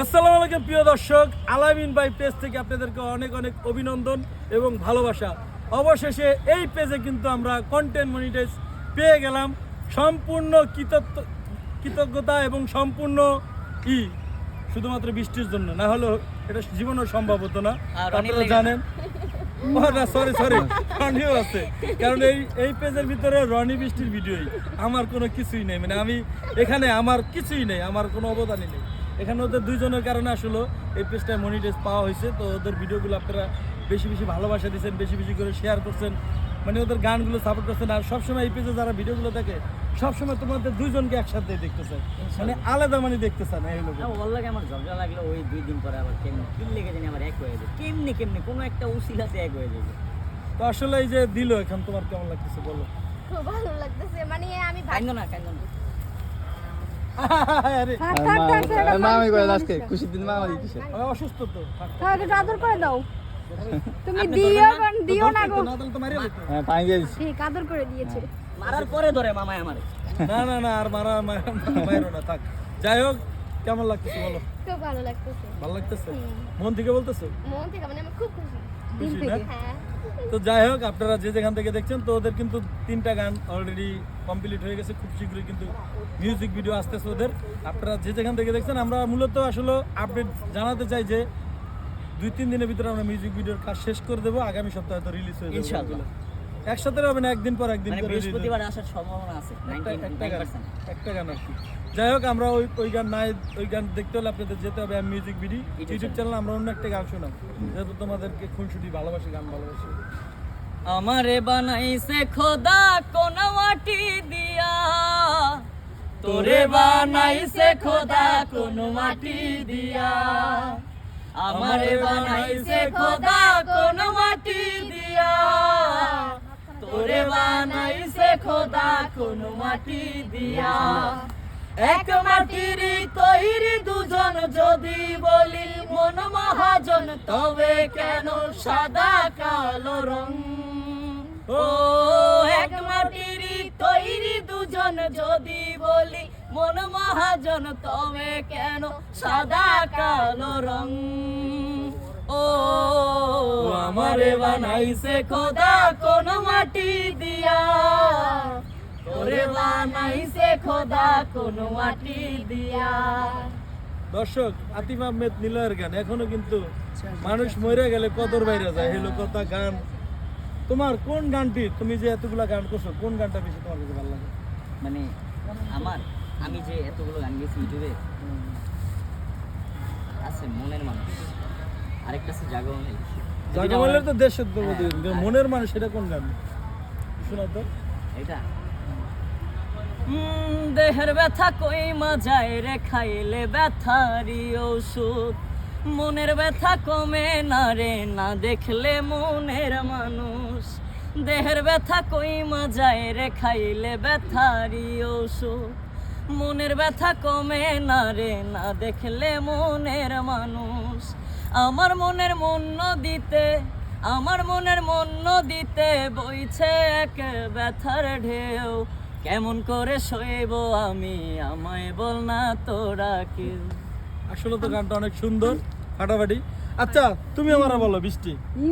আসসালামু আলাইকুম প্রিয় দর্শক, আলামিন ভাই পেজ থেকে আপনাদেরকে অনেক অনেক অভিনন্দন এবং ভালোবাসা। অবশেষে এই পেজে কিন্তু আমরা কন্টেন্ট মনিটাইজ পেয়ে গেলাম। সম্পূর্ণ কৃতজ্ঞতা এবং সম্পূর্ণ শুধুমাত্র বৃষ্টির জন্য, না হলে এটা জীবনেও সম্ভব হতো না। আপনারা জানেন সরি রনিও আছে, কারণ এই পেজের ভিতরে রনি বৃষ্টির ভিডিওই, আমার কোনো কিছুই নেই, মানে আমি এখানে আমার কিছুই নেই, আমার কোনো অবদানই নেই এখানে। ওদের দুইজনের কারণে আসলে এই পেজটায় মনিটাইজ পাওয়া হয়েছে। তো ওদের ভিডিওগুলো আপনারা বেশি বেশি ভালোবাসা দিচ্ছেন, বেশি বেশি করে শেয়ার করছেন, মানে ওদের গানগুলো সাপোর্ট করছেন। আর সবসময় এই পেজে যারা ভিডিওগুলো দেখে সবসময় তোমাদের দুইজনকে একসাথে দেখতেছে, মানে আলাদা মানে দেখতেছে না। এই লোক আমার ঝগড়া লাগলো ওই 2 দিন পরে আবার কেমনি কি লেগে জানি আবার এক হয়ে যায়, কেমনি কোনো একটা উসিলাতে এক হয়ে যায়। তো আসলে এই যে দিল, এখন তোমার কেমন লাগতেছে বলো? খুব ভালো লাগতেছে, মানে আমি কান্দো না আরে মামি করে আজকে খুশির দিন মামি কিসে আমি অসুস্থ তো, তাহলে আদর করে দাও। তুমি দিও না গো। না তো মারিয়ে দিত। হ্যাঁ পানি দিয়ে দিছি। ঠিক আদর করে দিয়েছে। মারার পরে ধরে মামাই আমারে। না আর মারো না, থাক। যাই হোক, কেমন লাগতেছে বলো? খুব ভালো লাগতেছে। ভালো লাগতেছে? মন থেকে বলতেছো? মন থেকে, মানে আমি খুব খুশি। খুশি না? হ্যাঁ। তো যাই হোক, আপনারা যে যেখান থেকে দেখছেন, তো ওদের কিন্তু 3টা গান অলরেডি কমপ্লিট হয়ে গেছে। খুব শীঘ্রই কিন্তু মিউজিক ভিডিও আসতেছে ওদের। আপনারা যে যেখান থেকে দেখছেন, আমরা মূলত আসলে আপডেট জানাতে চাই যে 2-3 দিনের ভিতরে আমরা মিউজিক ভিডিওর কাজ শেষ করে দেবো। আগামী সপ্তাহে তো রিলিজ হয়ে যাবে ইনশাআল্লাহ। একসাথে হবে না, একদিন পর একদিন মানে করে বৃহস্পতিবার আসার সম্ভাবনা আছে একটা গান আর কি। যাই হোক, আমরা ওই গান নাই, ওই গান দেখতে হলে আপনাদের যেতে হবে মিউজিক ভিডিও ইউটিউব চ্যানেল। আমরা অন্য একটা গান শোনাম, যেহেতু তোমাদেরকে খুনসুটি ভালোবাসি, গান ভালোবাসি। আমারে বানাইছে খোদা কোন মাটি দিয়া, তোরে বানাইছে খোদা কোন মাটি দিয়া, আমারে বানাইছে খোদা কোন মাটি দিয়া, তোরে বানাইছে খোদা কোন মাটি দিয়া। এক মাটির তৈরি দুজন যদি বলি মন মহাজন, তবে কেন সাদা কালো রং? ও এক মাটির তৈরি দুজন যদি বলি মন মহাজন, তবে কেন সাদা কালো রং? ও আমারে বানাইছে খোদা কোন মাটি দিয়া, তোরে বানাইছে খোদা কোন মাটি দিয়া। দর্শক, আতিফ আহমেদ নিলয়ের গান এখনো কিন্তু মানুষ মরে গেলে কদর বাইরে যায়, হেলো কথা গান। তোমার কোন গানটি, তুমি যে এতগুলা গান করছো, কোন গানটা বেশি তোমার কাছে ভালো লাগে? মানে আমি যে এতগুলো গান গেছি ইউটিউবে, আছে মনের মানুষ, আরেকটা আছে জাগরণের। জাগরণের তো দেশের মনের মানুষ, সেটা কোন গান শোনা তো? এটা দেহের ব্যথা কইমা যায় রে খাইলে ব্যথারি ঔষধ, মনের ব্যথা কমে না রে না দেখলে মনের মানুষ। দেহের ব্যথা কইমা যায় রে খাইলে ব্যথারি ঔষধ, মনের ব্যথা কমে না রে না দেখলে মনের মানুষ। আমার মনের মন নদীতে বইছে এক ব্যথার ঢেউ, কেমন করে সইব আমি, আমায় বল না তোরা কেউ। আসলে তো গানটা অনেক সুন্দর, ফাটাফাটি। আচ্ছা, তুমি আমার বলো বৃষ্টি।